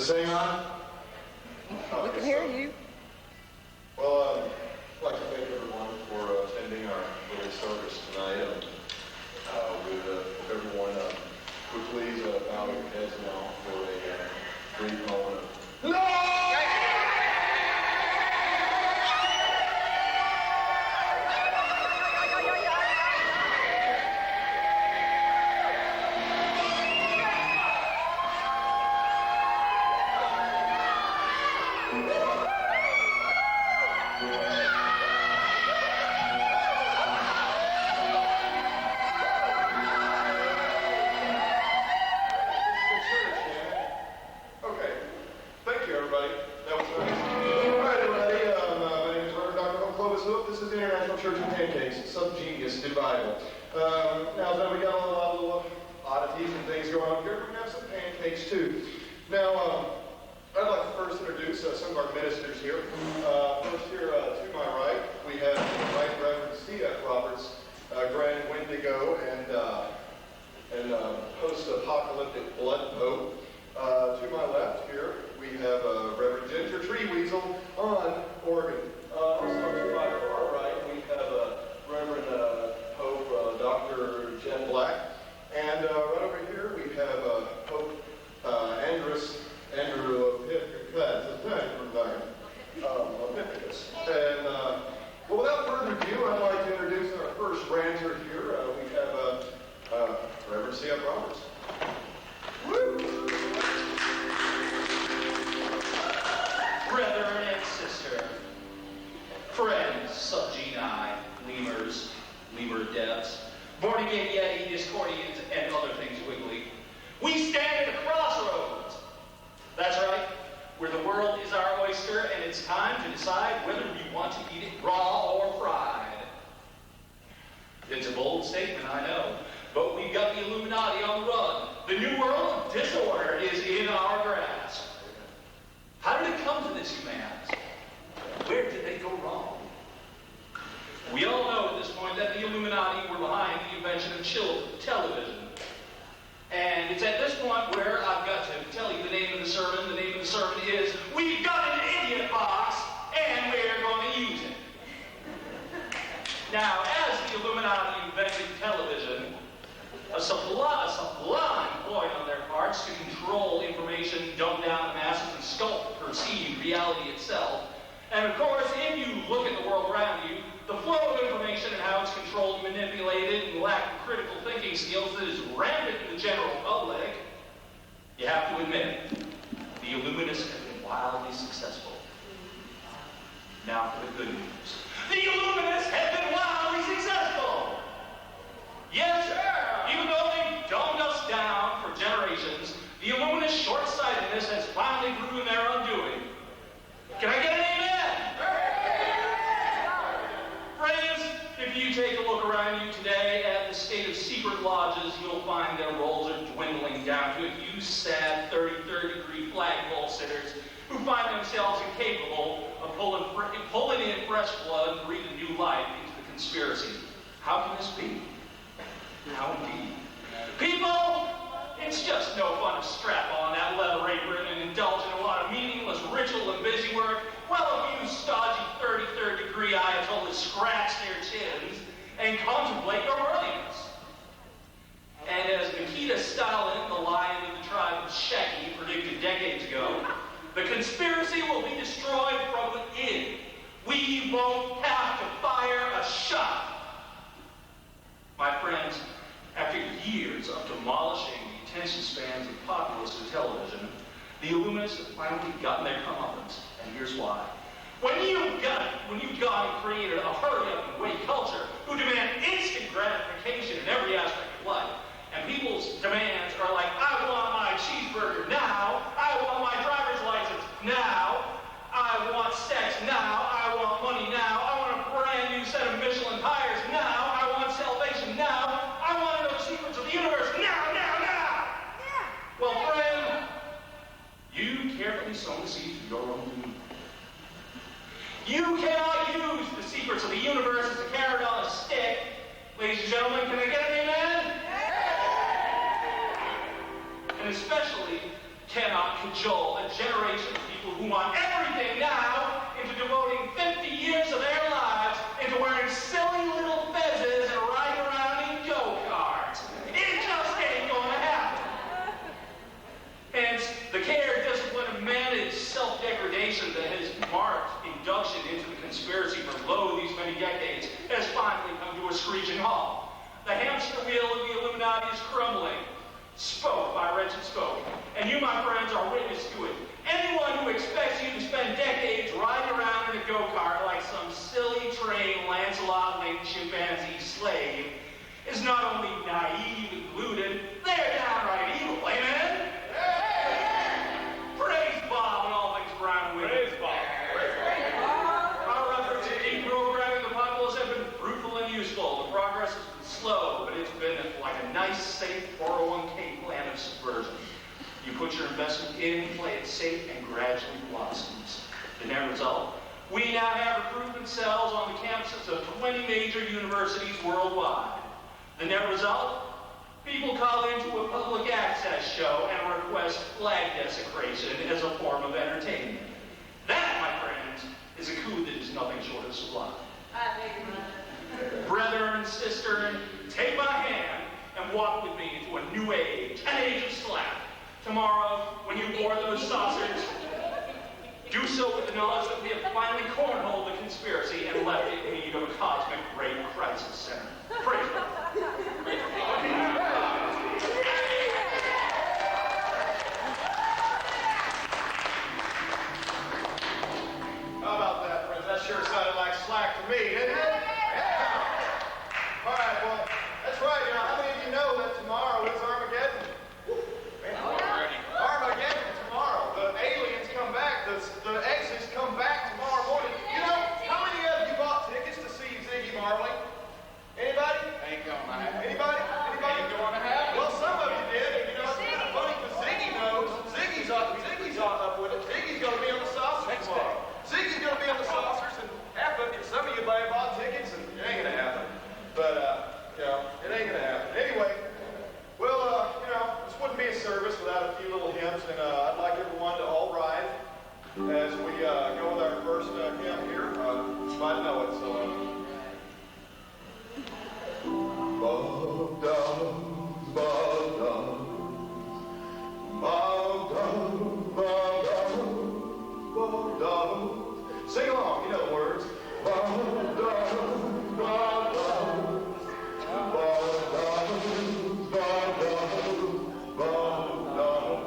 this thing on? Oh, we can hear you. Well, I'd like to thank everyone for attending our little service tonight. With everyone would please bow your heads now for a brief moment of no! This is the Church of Pancakes, Subgenii, Devival. Now that we got a lot of little oddities and things going on here, we're going to have some pancakes too. Now, I'd like to first introduce some of our ministers here. First here to my right, we have Right Reverend C.F. Roberts, Grand Wendigo and post-apocalyptic blood pope. To my left here, we have Reverend Ginger Tree Weasel on organ. Also to my far right, we have Reverend Pope Dr. Jen Black. And right over here, we have Pope Andrew Epicus. And well, without further ado, I'd like to introduce our first ranter here. We have Reverend C.F. Roberts. Woo! Brethren and sister, friends, Subgenii, Lemurs, Lemur Devs, born again Yeti, Discordians, and other things wiggly, we stand at a crossroads. That's right, where the world is our oyster, and it's time to decide whether we want to eat it raw or fried. It's a bold statement, I know, but we've got the Illuminati on the run. The new world of disorder is in our grasp. How did it come to this, you may ask? Where did they go wrong? We all know at this point that the Illuminati were behind the invention of television. And it's at this point where I've got to tell you the name of the sermon. The name of the sermon is, We've Got an Idiot Box, and we're going to use it. Now, as the Illuminati invented television, a sublime ploy on their parts to control information, dumb down the masses, and sculpt perceived reality itself. And of course, if you look at the world around you, the flow of information and how it's controlled, manipulated, and lack of critical thinking skills that is rampant in the general public, you have to admit, the Illuminists have been wildly successful. Now for the good news. The Illuminists have been wildly successful! Yes, sir! Even though they've dumbed us down for generations, the Illuminist short-sightedness has finally proven their undoing. Can I get an amen? Friends, if you take a look around you today at the state of secret lodges, you'll find their rolls are dwindling down to a few sad 33rd-degree flagpole sitters who find themselves incapable of pulling in fresh blood and breathing new life into the conspiracy. How can this be? How indeed? People, it's just no fun to strap on that leather apron and indulge in a lot of meaningless ritual and busy work while a few stodgy 33rd degree Ayatollahs scratch their chins and contemplate your worthiness. And as Nikita Stalin, the lion of the tribe of Sheki, predicted decades ago, the conspiracy will be destroyed from within. We won't have to fire a shot. My friends, after years of demolishing the attention spans of populace with television, the Illuminists have finally gotten their comeuppance, and here's why. When you've gone and created a hurry-up and wait culture who demand instant gratification in every aspect of life, and people's demands are like, I want my cheeseburger now, I want my driver's license now, I want sex now, I want money now, I want a brand new set of Michelin tires now, I want salvation now, I want to know the secrets of the universe now, now, now! Yeah. Well, friend, you carefully sown the seeds of your own doom. You cannot use the secrets of the universe as a carrot on a stick. Ladies and gentlemen, can I get an amen? And especially cannot cajole a generation of people who want everything now into devoting 50 years of their lives into wearing silly little fezzes and riding around in go-karts. It just ain't gonna happen. Hence, the care, discipline, and managed self-degradation that has marked induction into the conspiracy for lo these many decades has finally come to a screeching halt. The hamster wheel of the Illuminati is crumbling. Spoke by wretched spoke. And you, my friends, are witness to it. Anyone who expects you to spend decades riding around in a go-kart like some silly trained Lancelot Link chimpanzee slave is not only naive and deluded, they're downright evil. Amen? Praise Bob and all things brown with. Praise Bob. Our efforts in deprogramming the populace have been fruitful and useful. The progress has been slow, but it's been like a nice, safe 401k plan of subversion. You put your investment in, play it safe, and gradually blossoms. The net result? We now have recruitment cells on the campuses of 20 major universities worldwide. The net result? People call into a public access show and request flag desecration as a form of entertainment. That, my friends, is a coup that is nothing short of sublime. Brethren and sister, take my hand and walk with me into a new age, an age of slap. Tomorrow, when you bore those saucers, do so with the knowledge that we have finally cornholed the conspiracy and left it in need of a cosmic rape crisis center. Praise God. How about that, friends? That sure sounded like slack to me, didn't it? Yeah. All right, well, that's right. You know, how many of you know that tomorrow is Armageddon? Armageddon tomorrow. The aliens come back. The exes come back tomorrow morning. You know, how many of you bought tickets to see Ziggy Marley? Anybody? Ain't gonna happen. Anybody? Ain't gonna happen. Well, some of you did. And, you know, it's kind of funny because Ziggy knows. Ziggy's up with it. Ziggy's going to be on the saucers tomorrow. Ziggy's going to be on the saucers, and half of you, some of you bought tickets, and it ain't going to happen. But, you know, it ain't going to happen. Anyway, well, you know, this wouldn't be a service without a few little hymns, and I'd like everyone to all rise as we go with our first hymn here. You might know it, so... Bow down, bow down, bow down, bow down, bow down. Sing along, you know the words. Bow down, bow down, bow down, bow down, bow down, bow down.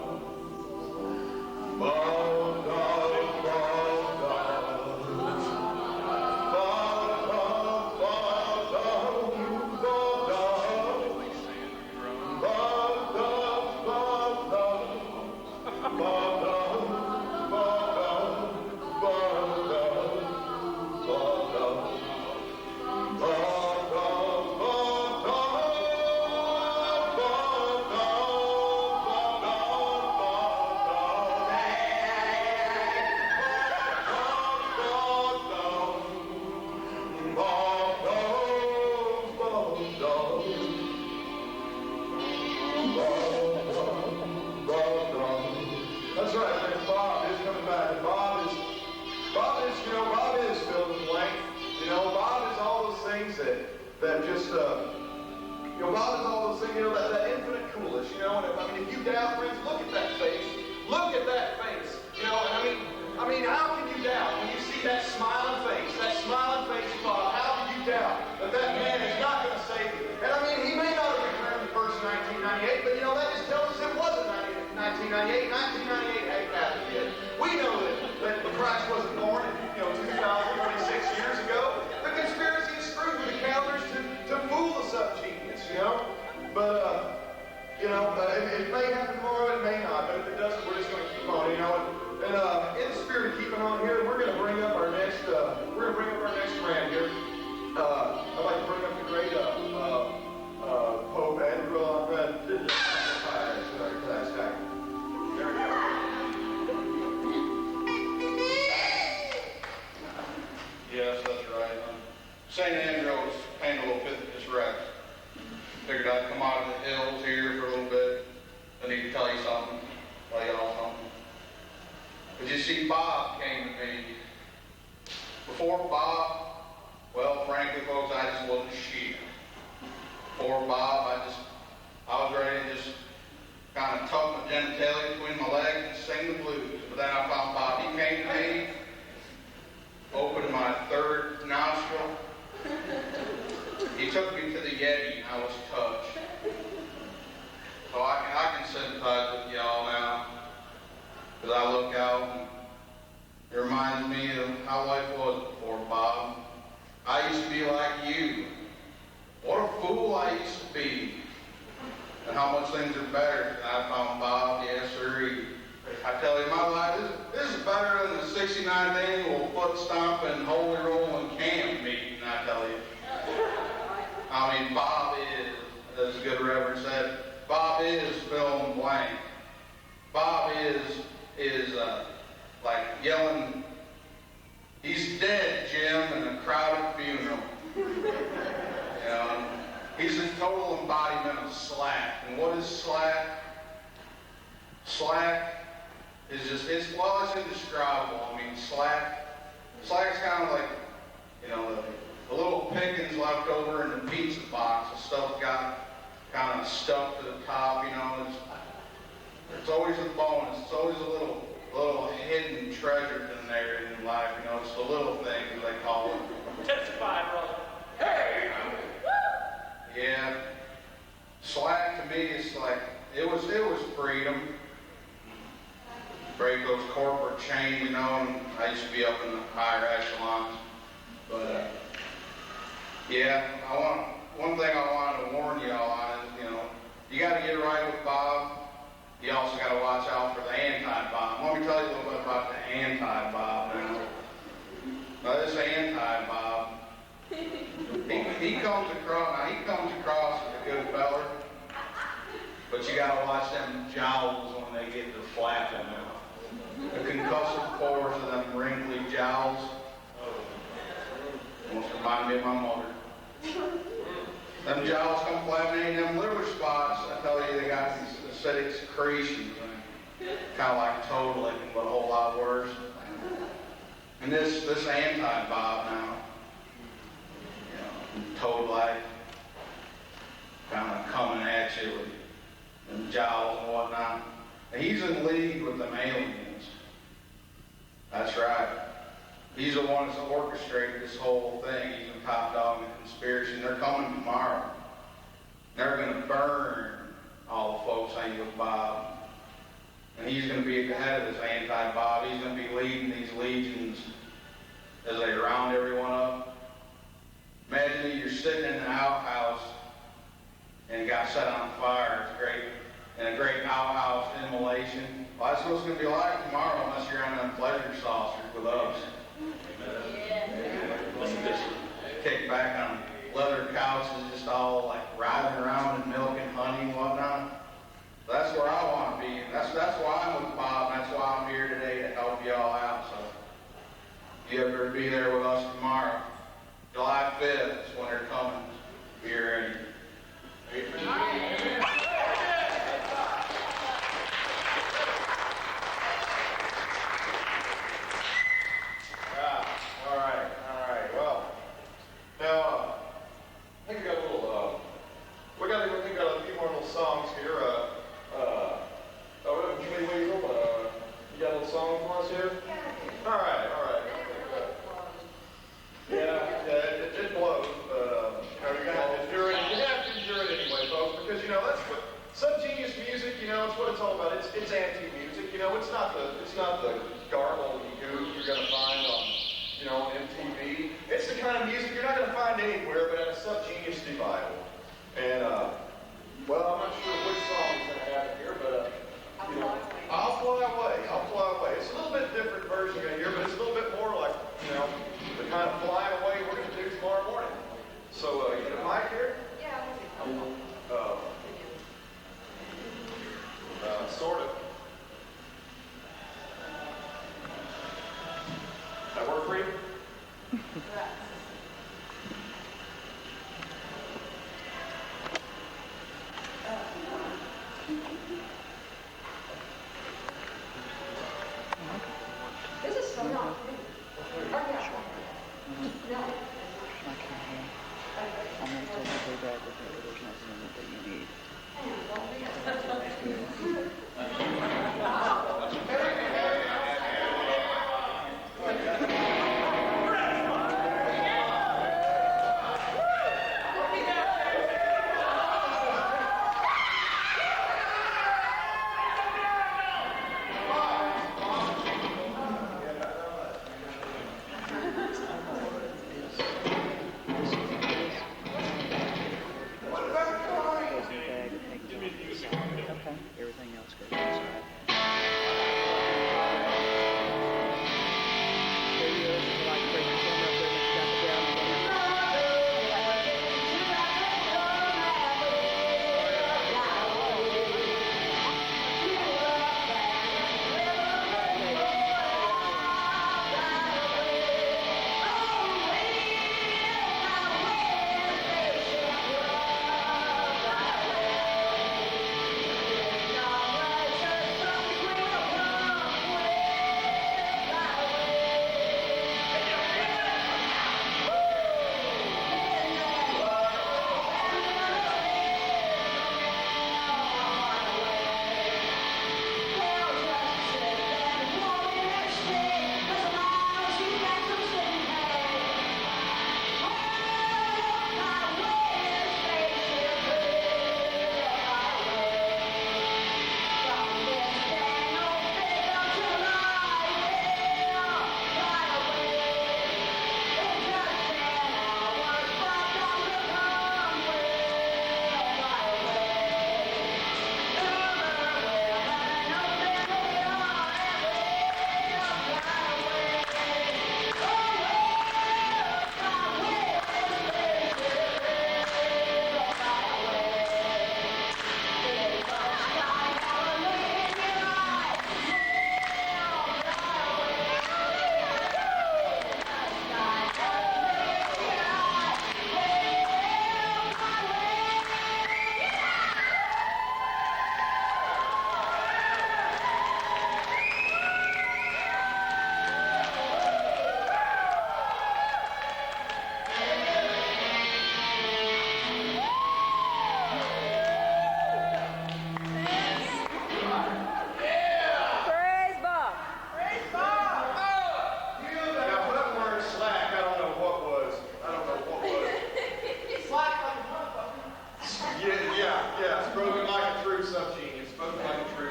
That's right, man. Bob is coming back. And Bob is filled in the blank. You know, Bob is all those things that just, Bob is all those things, that infinite coolness, you know. And if you doubt, friends, look at that face. Look at that face. You know, and I mean, how can you doubt when you see that smiling face of Bob? How can you doubt that man is not going to save you? And I mean, he may not have returned the first 1998, but that just tells us it wasn't 1998. 1998 hadn't happened yet. We know that Christ wasn't born in 2026 years ago. The conspiracy is screwed with the calendars to fool the subgenius, But it may happen tomorrow, it may not. But if it doesn't, we're just going to keep on, And in the spirit of keeping on here, we're going to bring up our next. We're Bob, I was ready to just kind of tuck my genitalia between my legs and sing the blues. But then I found Bob. He came to me, opened my third nostril. He took me to the Yeti, and I was touched. So I can sympathize with y'all now, because I look out and it reminds me of how life was before, Bob. I used to be like you. What a fool I used to be. And how much things are better than I found Bob. Yes, sir. I tell you, my life, this is better than the 69th annual foot stomping, holy rolling camp meeting, I tell you. I mean, Bob is, as good Reverend said, Bob is fill in the blank. Bob is like yelling, he's dead, Jim, in a crowded funeral. You know, he's a total embodiment of slack. And what is slack? Slack is just, it's indescribable. I mean, slack's kind of like, you know, the little pickings left over in the pizza box. The stuff got kind of stuck to the top, you know. It's always a bonus. It's always a little hidden treasure in there in life, you know. It's the little things they call it. Testify, brother. Hey! Yeah. Slack to me is like, it was freedom. Break those corporate chains, you know, and I used to be up in the higher echelons. But, yeah, one thing I wanted to warn y'all on is, you know, you got to get right with Bob. You also got to watch out for the anti-Bob. Let me tell you a little bit about the anti-Bob now. Now, this anti-Bob, he comes across as a good feller, but you got to watch them jowls when they get to flapping now. The concussive force of them wrinkly jowls almost remind me of my mother. Them jowls come flapping in them liver spots. I tell you, they got these acidic secretions, kind of like toad licking, but a whole lot worse. And this anti-Bob now, you know, toad-like, kind of coming at you with them jowls and whatnot. And he's in league with them aliens. That's right. He's the one that's orchestrated this whole thing. He's the top dog in the conspiracy. And they're coming tomorrow. They're going to burn all the folks hanging with Bob. And he's going to be at the head of this anti-Bob. He's going to be leading these legions as they round everyone up. Imagine that you're sitting in an outhouse and it got set on fire. It's great. And a great outhouse immolation. Well, that's what it's going to be like tomorrow unless you're on them pleasure saucers with us. Just kick back on leather couches, just all like riding around in milk and honey and whatnot. That's where I want to be. That's why I'm with Bob, and that's why I'm here today to help you all out. So you ever be there with us tomorrow. July 5th is when they're coming. Be ready. It's not the garble you're going to find on, on MTV. It's the kind of music you're not going to find anywhere but at a Subgenii Devival. And, well, I'm not sure which song is going to happen here, but, I'll Fly Away. I'll Fly Away. It's a little bit different version you're going to hear, but it's a little bit more like, the kind of flying away we're going to do tomorrow morning. So, you get a mic here? Yeah. Sort of. That work for you? This is from no. Oh, yeah. No.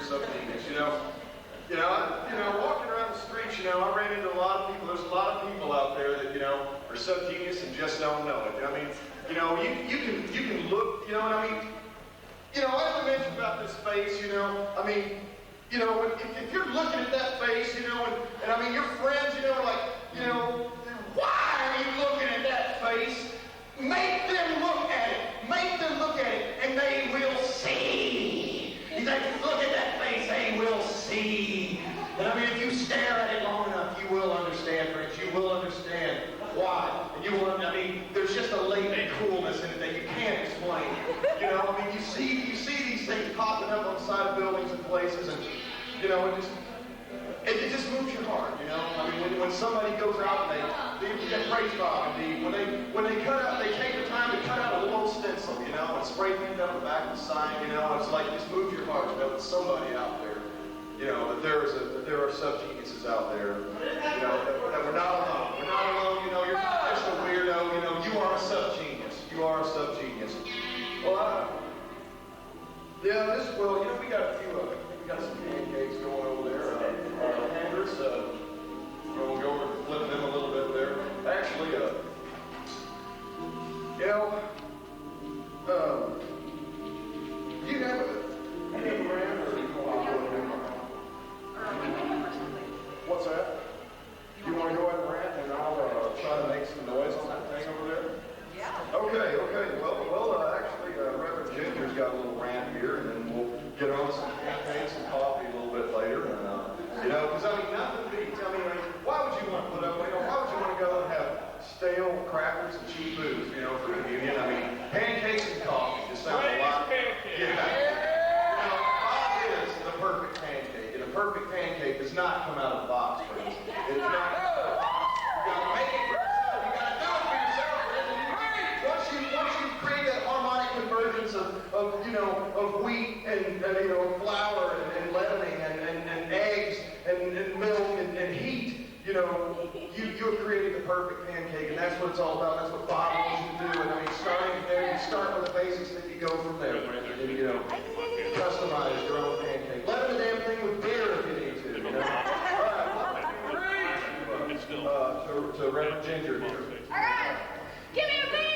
subgenius. Walking around the streets, I ran into a lot of people. There's a lot of people out there that, are subgenius and just don't know it. I mean, you can look, you know what I mean? As I mentioned about this face, if you're looking at that face, and I mean, your friends, are like, why are you looking at that face? Make them look at it. Make them look at it, and they will see. He's like, look at that face, they will see. And I mean, if you stare at it long enough, you will understand, friends. You will understand why. And there's just a latent coolness in it that you can't explain. You see these things popping up on the side of buildings and places, and it just moves your heart. When somebody goes out and they praise God, and when they cut out, they take the time to cut out a little stencil, and spray paint up the back of the sign, it's like it just moves your heart to know that somebody out there, that there are subgeniuses out there, that we're not alone. We're not alone. You're not just a weirdo. You are a subgenius. You are a subgenius. Well, we got a few. We got some pancakes going over there. Handers. We'll go over and flip them a little bit there. Actually, do you have a brand or do you want to go ahead and what's that? You want to go ahead and rant and I'll try to make some noise on that thing over there? Yeah. Okay. Well, actually, Reverend Ginger's got a little rant here, and then we'll get on some pancakes and coffee a little bit later. And, because nothing beats. Why would you want to put up, why would you want to go and have stale crackers and cheap booze, for communion? Pancakes and coffee just sound a lot. Bob is the perfect pancake, and a perfect pancake does not come out of the box, friends. It's not. You got to make it for yourself. You got to do it for yourself, friends. Once you create that harmonic convergence of wheat and flour and leavening and eggs and milk and heat, you're creating the perfect pancake, and that's what it's all about. That's what Bob wants you to do. And starting there, you start with the basics, then you go from there, friends. And customize your own pancake. Leaven the damn thing with beer if you need to. All right, to Reverend Ginger here. All right. Give me a beat.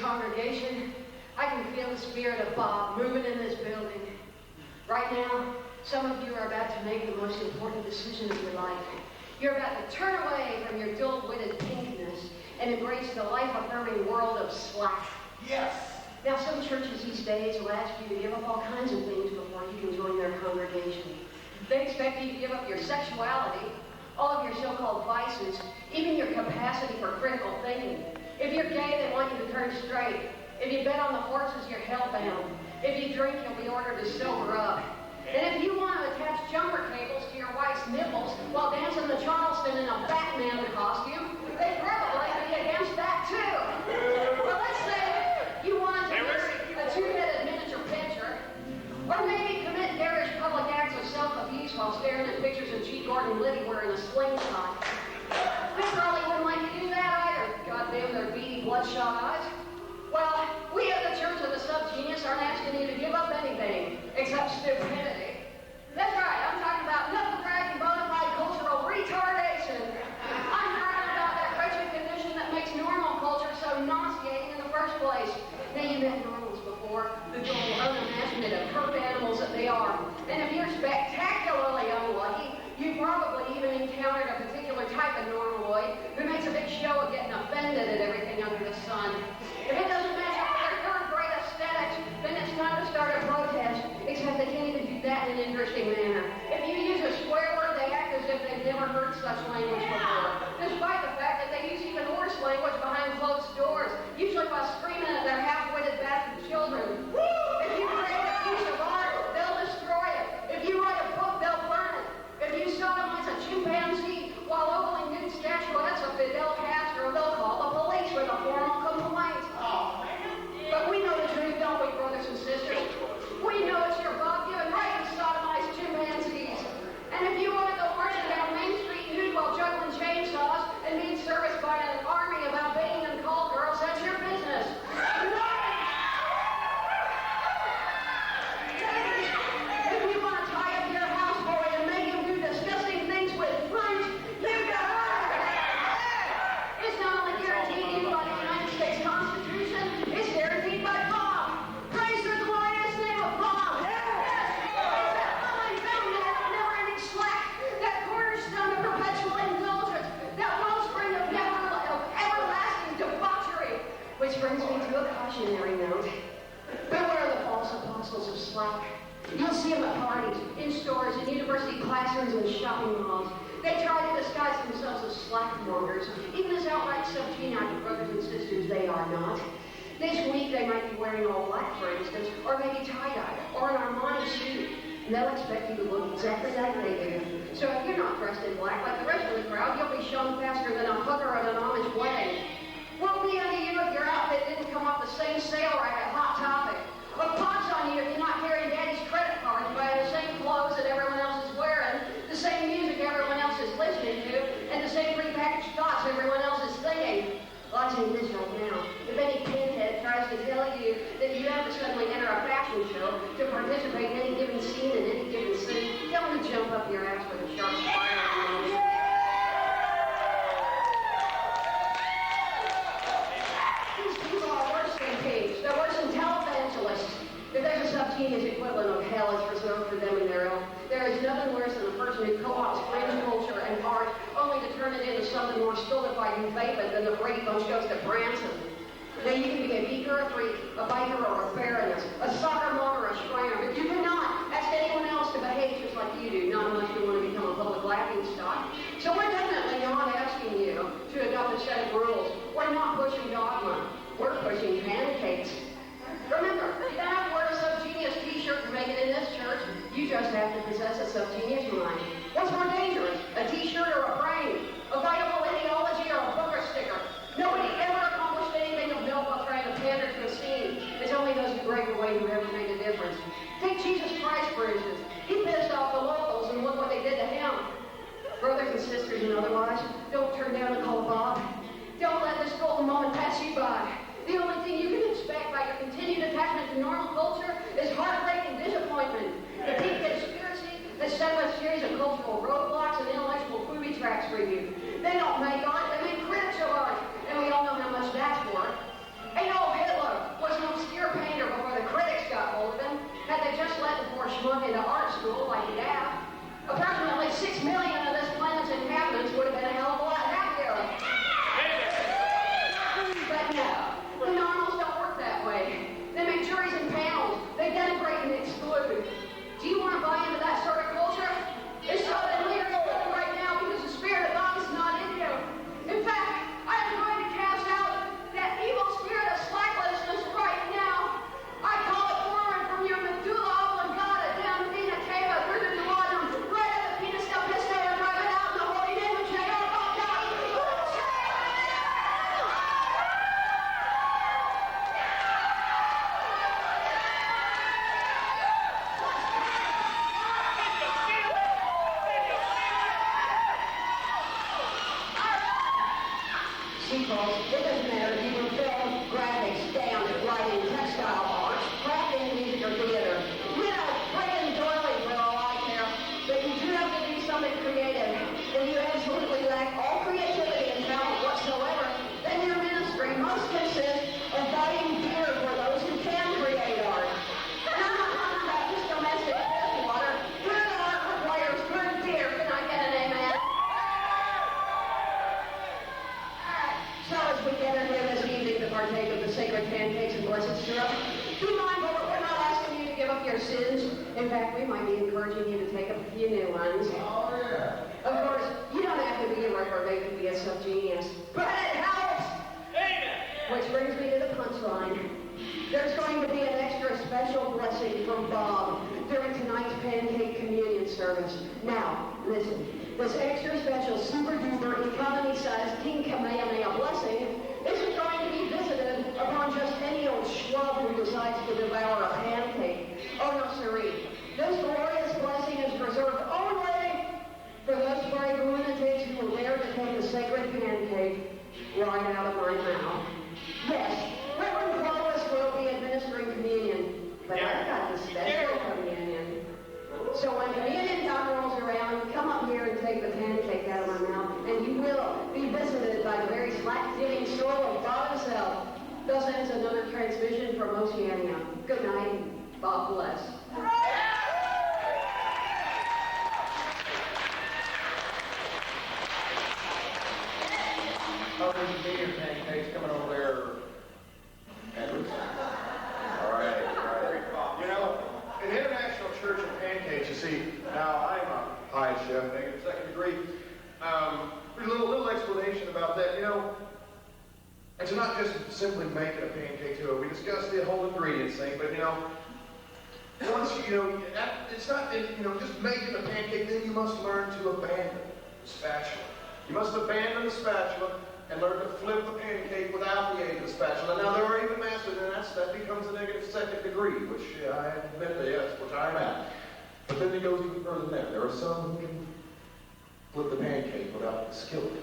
Congregation, I can feel the spirit of Bob moving in this building. Right now, some of you are about to make the most important decision of your life. You're about to turn away from your dull-witted pinkness and embrace the life-affirming world of slack. Yes! Now, some churches these days will ask you to give up all kinds of things before you can join their congregation. They expect you to give up your sexuality, all of your so-called vices, even your capacity for critical thinking. If you're gay, they want you to turn straight. If you bet on the horses, you're hellbound. If you drink, you'll be ordered to sober up. And if you want to attach jumper cables to your wife's nipples while dancing the Charleston in a Batman costume, they'd probably be against that too. Well, let's say you want to marry a two-headed miniature pitcher, or maybe commit garish public acts of self-abuse while staring at pictures of G. Gordon Liddy wearing a slingshot. They probably wouldn't like to do that either. Goddamn their beady, bloodshot eyes. Well, we at the Church of the Subgenius aren't asking you to give up anything except stupidity. That's right, I'm talking about knuckle-dragging, bona fide cultural retardation. I'm talking about that wretched condition that makes normal culture so nauseating in the first place. Now, you met normals before, the dull, unimaginative, herd animals that they are. And if you're spectacularly unlucky, you probably even encountered a particular type of normaloid who makes a big show of getting offended at everything under the sun. If it doesn't match up with their third-grade aesthetics, then it's time to start a protest, except they can't even do that in an interesting manner. If you use a swear word, they act as if they've never heard such language before, despite the fact that they use even worse language behind closed doors, usually while screaming at their half-witted bastard children. If you create a piece of art, they'll destroy it. If you write a book, they'll burn it. If you sodomize a chimpanzee while ogling nude statuettes, classrooms and shopping malls. They try to disguise themselves as slackmongers, even as outright Subgenii brothers and sisters they are not. This week they might be wearing all black, for instance, or maybe tie-dye, or an Armani suit. And they'll expect you to look exactly like they do. So if you're not dressed in black like the rest of the crowd, you'll be shown faster than a hooker at an Amish wedding. Woe be unto you if your outfit didn't come off the same sale rack at Hot Topic. A pox on you if you're not carrying Daddy's credit cards, buying the same clothes that everyone else is wearing, the same music everyone else is listening to, and the same prepackaged thoughts everyone else is thinking. Well, I'll tell you this right now. If any pinhead tries to tell you that you have to suddenly enter a fashion show to participate in any given scene in any given city, tell them to jump up your ass with a sharp spire. These people are worse than pigs. They're worse than televangelists. If there's a Subgenius equivalent of hell, it's reserved for them and their own. There is nothing worse than a person who co-opts fringe culture and art only to turn it into something more stultified and vapid than the Brady Bunch goes to Branson. Now, you can be a geek or a freak, a biker or a baroness, a soccer mom or a shriner, but you cannot ask anyone else to behave just like you do, not unless you want to become a public laughingstock. So we're definitely not asking you to adopt a set of rules. We're not pushing dogma. We're pushing pancakes. Remember, you don't have to wear a Subgenius t-shirt to make it in this church. You just have to possess a Subgenius mind. What's more dangerous, a t-shirt or a brain? A viable ideology or a booger sticker? Nobody ever accomplished anything of note while trying to pander to a scene. It's only those who break away who ever made a difference. Take Jesus Christ, for instance. He pissed off the locals, and look what they did to him. Brothers and sisters and otherwise, don't turn down the call of Bob. Don't let this golden moment pass you by. The only thing you can expect by your continued attachment to normal culture is heartbreak and disappointment. The deep conspiracy has set up a series of cultural roadblocks and intellectual booby traps for you. They don't make art, they make critics of art, and we all know how much that's worth. Adolf Hitler was an obscure painter before the critics got hold of him. Had they just let the poor schmuck into art school like he'd have, approximately 6 million of this planet's inhabitants would have been a hell of a lot happier. But no. The normals don't work that way. They make juries and panels. They denigrate and exclude. Do you want to buy into that sort of culture? It's something weird right now because the spirit of God is not in you. In fact, I am going to cast out that evil spirit of slacklessness right now. I call it forward from your medulla oblongata down vena cava through the duodenum, right at the penis del pisto and drive it out in the holy name of Jehovah God. It doesn't matter if you do film, graphics, dance, writing, textile arts, crafting, music, or theater. You know, breaking doilies for all I care. But you do have to do something creative. If you absolutely lack all creativity and talent whatsoever, then your ministry must consist of buying beer for those who can create art. And I'm not talking about just domestic water. Good art requires good beer. Can I get an amen? So as we gather here this evening to partake of the sacred pancakes and blessed syrup, be mindful that we're not asking you to give up your sins. In fact, we might be encouraging you to take up a few new ones. Oh, yeah. Of course, you don't have to be a reprobate to be a Subgenius, but it helps! Amen. Which brings me to the punchline. There's going to be an extra special blessing from Bob during tonight's pancake communion service. Now, listen. This extra special super-duper economy-sized King Kamehameha blessing isn't going to be visited upon just any old schlub who decides to devour a pancake. Oh, no, sirree. This glorious blessing is reserved only for those brave lunatics who will dare to take the sacred pancake right out of my mouth. Yes, Reverend Populace will be administering communion, but I've got the special communion. So when communion time rolls around, come up here and take the pancake out of my mouth, and you will be visited by the very slack-giving soul of God himself. Thus ends another transmission from Oceania. Good night. Bob bless. Oh, there's a beer pancakes coming over there. Edwards. All right. You know, in International Church of Pancakes, you see, now I'm a Hi, chef, negative second degree. A little explanation about that. It's not just simply making a pancake to it. We discussed the whole ingredients thing, but once it's not just making the pancake. Then you must learn to abandon the spatula. You must abandon the spatula and learn to flip the pancake without the aid of the spatula. Now there are even masters, and that becomes a negative second degree, which I admit that yes, which I am at. But then it goes even further than that. There are some who can flip the pancake without the skillet.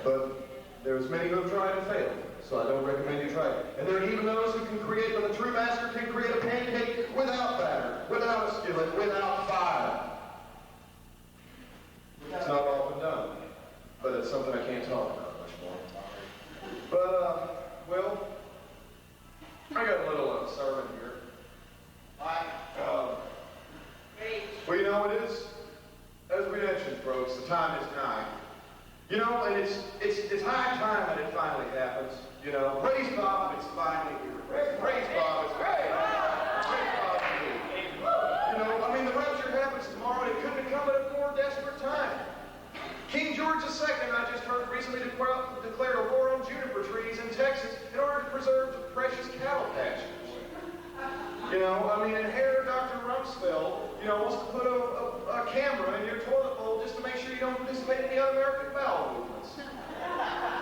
But there's many who have tried and failed, so I don't recommend you try it. And there are even those who can create, but the true master can create a pancake without batter, without a skillet, without fire. It's not often done, but it's something I can't talk about much more. But, well, I got a little sermon here. Well, it is, as we mentioned, folks, the time is nigh. And it's high time that it finally happens. Praise Bob, it's finally here. Praise Bob, it's finally here. Praise Bob indeed. The rapture happens tomorrow, and it couldn't have come at a more desperate time. King George II, I just heard, recently declared a war on juniper trees in Texas in order to preserve the precious cattle pastures. And here Dr. Rumsfeld, wants to put a camera in your toilet bowl just to make sure you don't participate in the un-American bowel movements.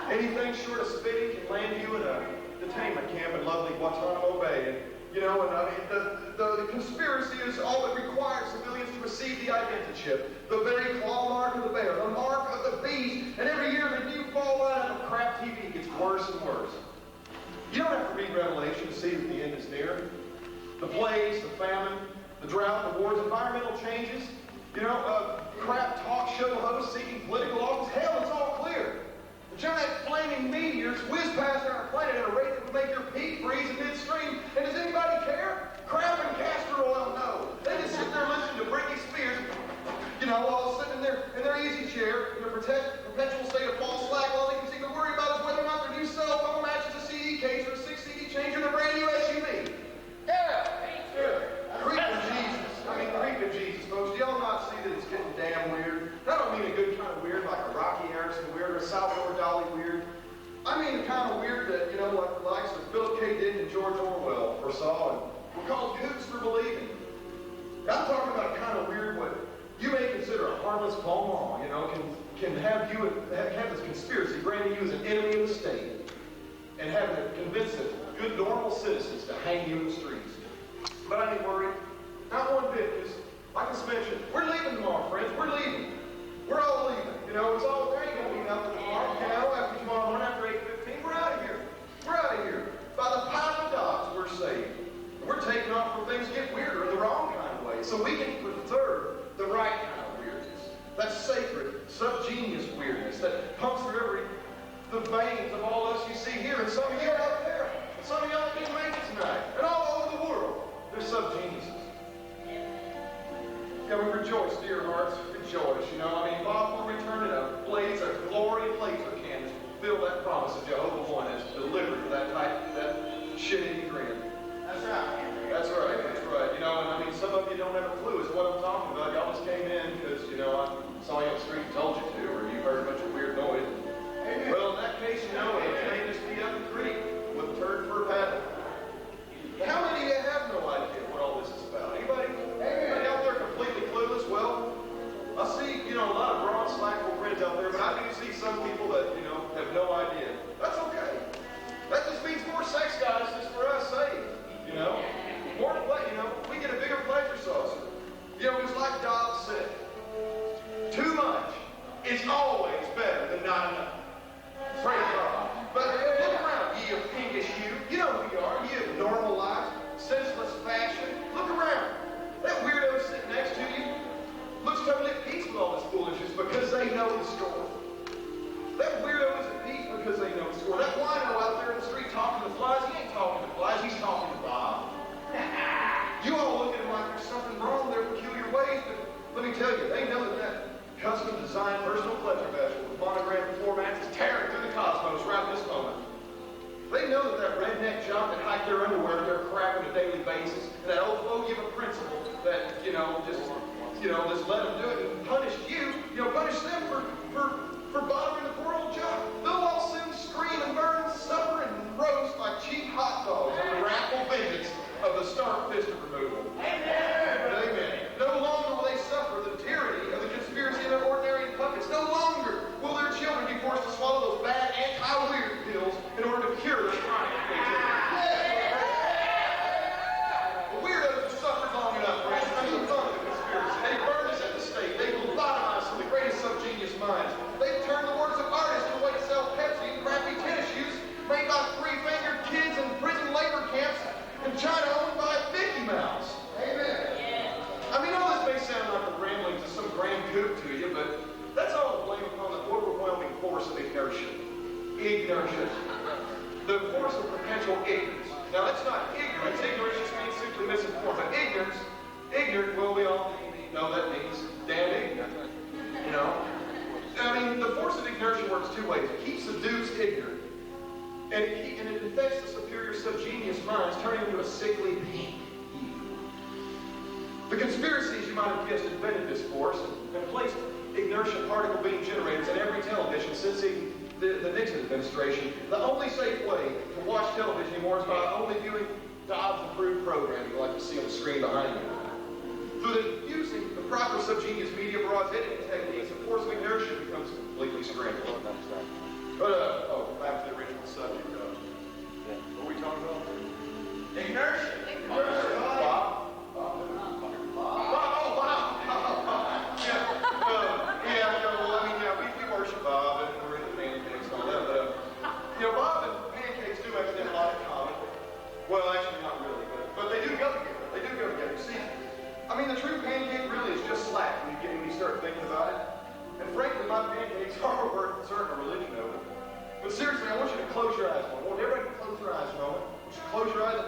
Anything short of spitting can land you in a detainment camp in lovely Guantanamo Bay. The conspiracy is all that requires civilians to receive the identity chip, the very claw mark of the bear, the mark of the beast, and every year the new fall line of crap TV gets worse and worse. You don't have to read Revelation to see that the end is near. The plagues, the famine, the drought, the wars, environmental changes, crap talk show hosts seeking political office. Hell, it's all clear. The giant flaming meteors whiz past our planet at a rate that would make your peak freeze in midstream. And does anybody care? Crap and castor oil, no. They just sit there listening to Britney Spears, while sitting in their easy chair in a perpetual state of false slack. All they can seem to worry about is whether or not their new cell phone matches a CD case or a 6 CD changer in a brand new SUV. Creeping Jesus. Creeping Jesus, folks. Do y'all not see that it's getting damn weird? I don't mean a good kind of weird like a Rocky Harrison weird or a Salvador Dali weird. I mean the kind of weird that, like the likes of Philip K. Dick and George Orwell foresaw and were called kooks for believing. I'm talking about a kind of weird what you may consider a harmless bon mot, can have this conspiracy branding you as an enemy of the state and having to convince the good normal citizens to hang you in the streets. But I ain't worried. Not one bit, because, like I mentioned, we're leaving tomorrow, friends. We're leaving. We're all leaving. There ain't going to be nothing tomorrow. After tomorrow morning, after 8:15, we're out of here. We're out of here. By the power of Dobbs, we're saved. And we're taking off when things get weirder in the wrong kind of way, so we can preserve the right kind of weirdness. That sacred, subgenius weirdness that pumps through the veins of all us you see here, and some of you are out there. And some of y'all didn't make it tonight. And all over the world, there's subgeniuses. Yeah, we rejoice, dear hearts. Rejoice, Bob will return in a glory laser canvas to fulfill that promise that Jehovah One has delivered to that shitty grin. That's right. That's right. Some of you don't have a clue as to what I'm talking about. Y'all just came in because, I saw you on the street and told you to, or you heard a bunch of weird noise. Amen. Well, in that case, it may just be up the creek with a turd for a paddle. How many of you have no idea what all this is about? Anybody out there completely clueless? Well, I see, a lot of broad, slackable friends out there, but I do see some people that, have no idea. That's okay. That just means more sex guys just for us saved, More play, we get a bigger pleasure saucer. It's like Dobbs said, too much is always better than not enough. Praise God. But look around, ye of pinkish hue. You know who you are. You have normalized, senseless fashion. Look around. That weirdo sitting next to you looks totally at peace with all this foolishness because they know the score. That weirdo is at peace because they know the score. That wino out there in the street talking to flies, he ain't talking to flies, he's talking to Bob. You all look at him like there's something wrong with their peculiar ways, but let me tell you, they know that custom-designed personal pleasure vessel with monogrammed formats is tearing through the cosmos right this moment. They know that redneck jock that hiked their underwear to their crap on a daily basis, and that old fogey of a principal that, just just let them do it and punished you, punish them for bothering the poor old job. They'll all soon scream and burn, suffer, and roast like cheap hot dogs on the wrathful vengeance of the stark fist of removal. Amen. Amen. No longer will they suffer the tyranny of the conspiracy of their ordinary puppets. No longer will their children be forced to swallow those bad anti-weird pills in order to cure their chronic creativity. The weirdos have suffered long enough, friends. I mean, fun of the conspiracy. They burned us at the stake. They lobotomized some of the greatest subgenius minds. They turned the works of artists into a way to sell Pepsi and crappy tennis shoes made by three-fingered kids in prison labor camps in China owned by Mickey Mouse. Amen. I mean, all this may sound like a rambling to some grand coup to you, but that's all to blame upon the overwhelming force of inertia. Inertia. The force of perpetual ignorance. Now, that's not ignorance. Ignorance just means simply misinformed. But ignorant, well, we all know that means damn ignorant. I mean, the force of inertia works two ways. It keeps the dupes ignorant, and it infects the superior subgenius minds, turning them into a sickly pink evil. The conspiracies, you might have guessed, invented this force and placed inertia particle beam generators in every television since the Nixon administration. The only safe way to watch television anymore is by only viewing Dobbs approved programming you like you see on the screen behind you. Through using the proper subgenius media barrage editing techniques, the force of inertia becomes completely scrambled. But, back to the original subject. What are we talking about? Inertia. Bob? We worship Bob, and we're into pancakes and all that. But, Bob and pancakes do actually have a lot in common. Well, actually, not really, but they do go together. They do go together. See, I mean, the true pancake really is just slack when you start thinking about it. And frankly, my pancakes are worth certain religion over. But seriously, I want you to close your eyes. I want everybody to close their eyes a moment. I want you to close your eyes,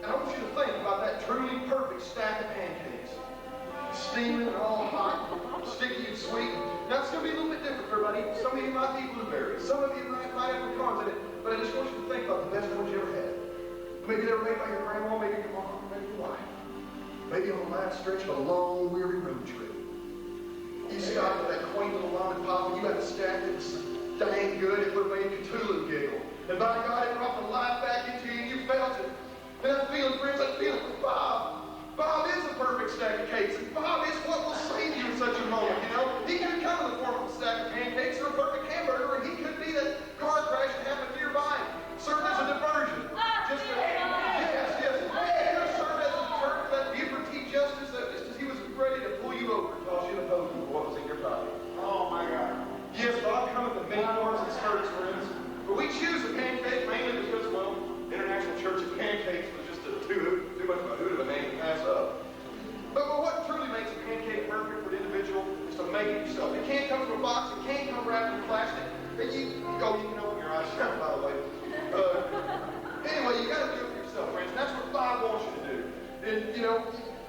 and I want you to think about that truly perfect stack of pancakes. Steaming and all hot, sticky and sweet. Now, it's going to be a little bit different for everybody. Some of you might be blueberries. Some of you might have pecans in it. But I just want you to think about the best ones you ever had. Maybe they were made by your grandma, maybe your mom, maybe your wife. Maybe on the last stretch of a long, weary road trip. You stopped at that quaint little mom and pop, and you had a stack that was dang good. It would have made Cthulhu giggle. And by God, it brought the life back into you, and you felt it. And that feeling, friends, that feeling for Bob. Bob is a perfect stack of cakes, and Bob is what will save you in such a moment, He could come in the form of a stack of pancakes or a perfect hamburger, and he could be that car crash that happened nearby, served as a diversion. Yes. Served as a deterrent for that Buford justice that just as he was ready to pull you over and toss you in the post with what was in your pocket. Oh, my God. Yes, Bob cometh in many forms and skirts, friends. But we choose a pancake mainly because, well, International Church of Pancakes was just too much of a hoot of a name to pass up. But what truly makes a pancake perfect for the individual is to make it yourself. It can't come from a box. It can't come wrapped in plastic. And you can open your eyes shut, by the way. Anyway, you got to do it for yourself, friends. And that's what Bob wants you to do. And,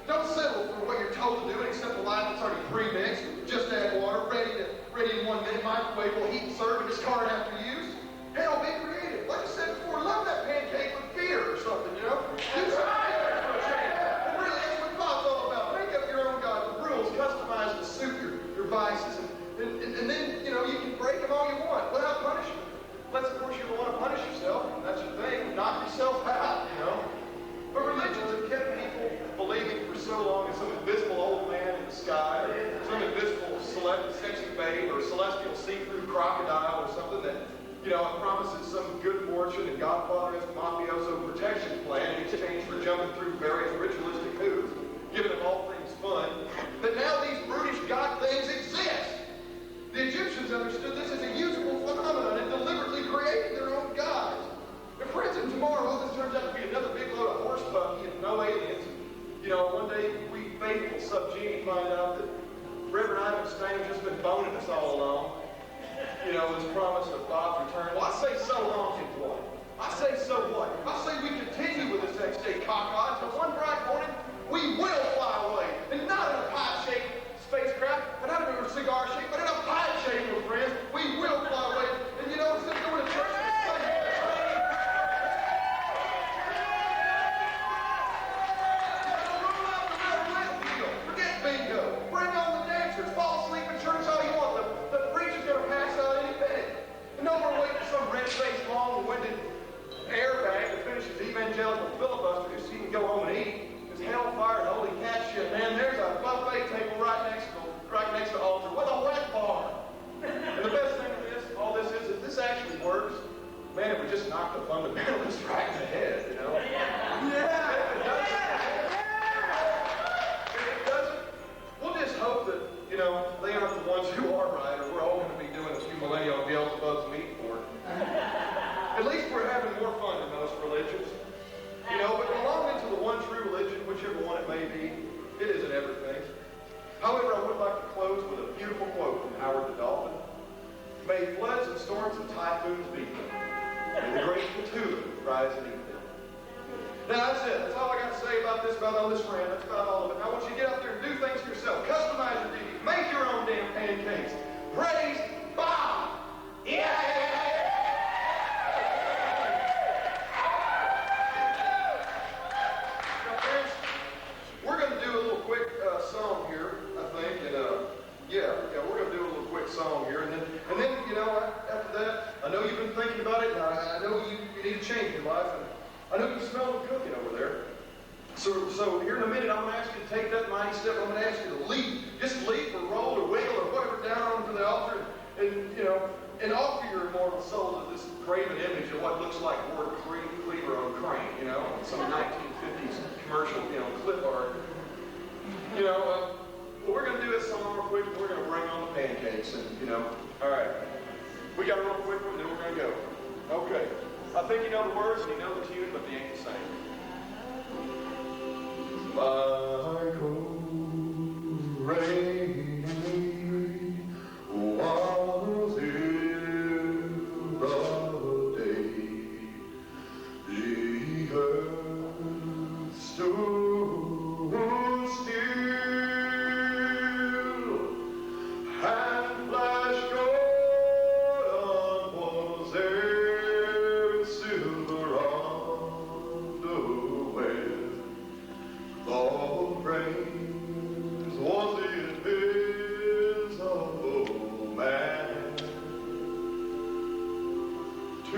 don't settle for what you're told to do and accept a life that's already pre-mixed. Just add water, ready in 1 minute, microwave will heat and serve, and discard after use. Hell, be creative. Like I said before, love that pancake with beer or something, Do something for a change. And really, that's what Bob's all about. Make up your own God, the rules customized to suit your vices. And then, you can break them all you want without punishment. Unless, of course, you don't want to punish yourself. That's your thing. Knock yourself out, But religions have kept people believing for so long in some invisible old man in the sky, or some invisible sexy babe, or celestial see-through crocodile, or something that, it promises some good fortune and Godfather-esque mafioso protection plan in exchange for jumping through various ritualistic hoops, giving them all things fun. But now these brutish God things exist. The Egyptians understood this as a usable phenomenon and deliberately created their own gods. And friends, and tomorrow all this turns out to be another big load of horse pucky and no aliens. One day we faithful subgenii find out that Reverend Ivan Stang has just been boning us all along. This promise of Bob's return. Well, I say so long, and what? I say so what? I say we continue with this X-Day cockeyed until one bright morning we will fly away. And not in a pie-shaped spacecraft, and not in a cigar shape, but in a pie shape, my friends. We will fly away. And instead of going to church on Sunday, forget bingo. Bring you know, they aren't the ones who are right, or we're all going to be doing a few millennial Beelzebub's meat for it. At least we're having more fun than most religions. You know, but belonging to the one true religion, whichever one it may be, it isn't everything. However, I would like to close with a beautiful quote from Howard the Dolphin. May floods and storms and typhoons beat them, and the great tulip rise and eat them. Now that's it. That's all I got to say about all this rant. That's about all of it. Now I want you to get out there and do things for yourself. Customize your DVD. Make your own damn pancakes. Praise Bob! Yeah! Now, friends, we're going to do a little quick song here, I think, and we're going to do a little quick song here, and then you know, after that, I know you've been thinking about it, and I know you need to change your life, and I know you smell the cooking over there. So here in a minute, I'm going to ask you to take that mighty step. I'm going to ask you to leap, just leap or roll or wiggle or whatever down onto the altar, and you know, and offer your immortal soul to this graven image of what looks like Ward Cleaver on Crane, you know, some 1950s commercial, you know, clip art. You know, well, we're going to do this song real quick, and we're going to bring on the pancakes, and you know, all right. We got a real quick one, and then we're going to go. Okay. I think you know the words and you know the tune, but they ain't the same. Like rain was here the day the earth stood still and flash golden was there silver on the west. The praise was the invisible man. 2,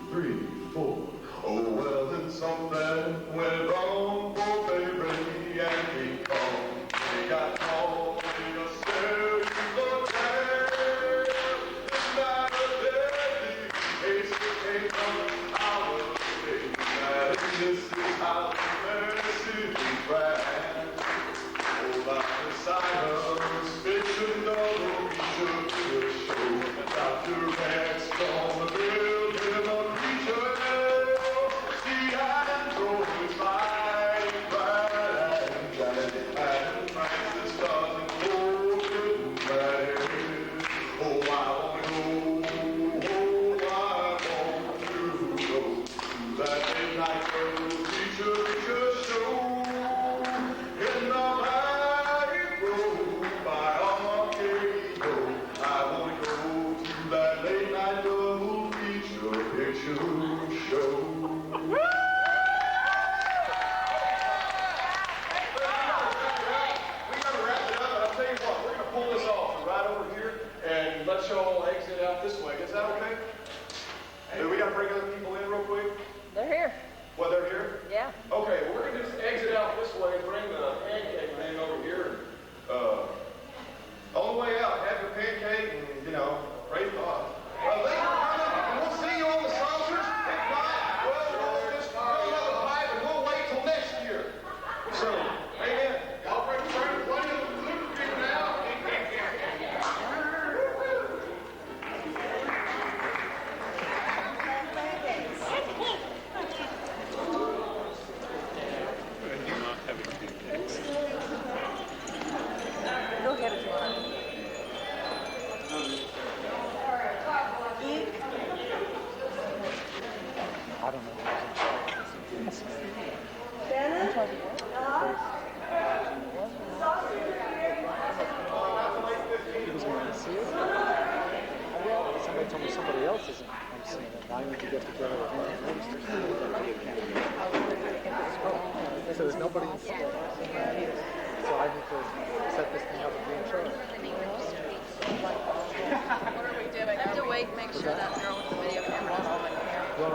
3, 4. Oh, well, then something went wrong for baby and he called. He got called in a cellular tag. It's not a deadly case that came from our state. And this is how the mercy ran. Oh, like the silence, fiction, though we should show. And Dr. X on the building of creature. See, and throw his light bright and shining. And Francis doesn't hold it back. Oh, I want to go to that midnight creature show in the light road by Arcade. I want to go to that late night double feature picture show. We gotta wrap it up, but I'll tell you what, we're gonna pull this off right over here and let y'all exit out this way. Is that okay? Do we gotta bring other people in real quick? They're here. Well, they're here? Yeah. Okay, well, we're going to just exit out this way and bring the pancake thing over here. On the way out, have your pancake and, you know, praise God. Thanks for coming, and we'll see you on the saucers. If not, well, we'll just fill another pipe and we'll wait till next year. So, amen. Y'all bring plenty of food for you now. Go ahead if you want. I don't know. He was going to see it. Somebody told me somebody else isn't seeing it. I need to get together with him and register. So there's nobody in school. So I need to set this thing up and be in charge. What are we doing? I have to wait and make sure that girl with the video camera is on my camera. Well,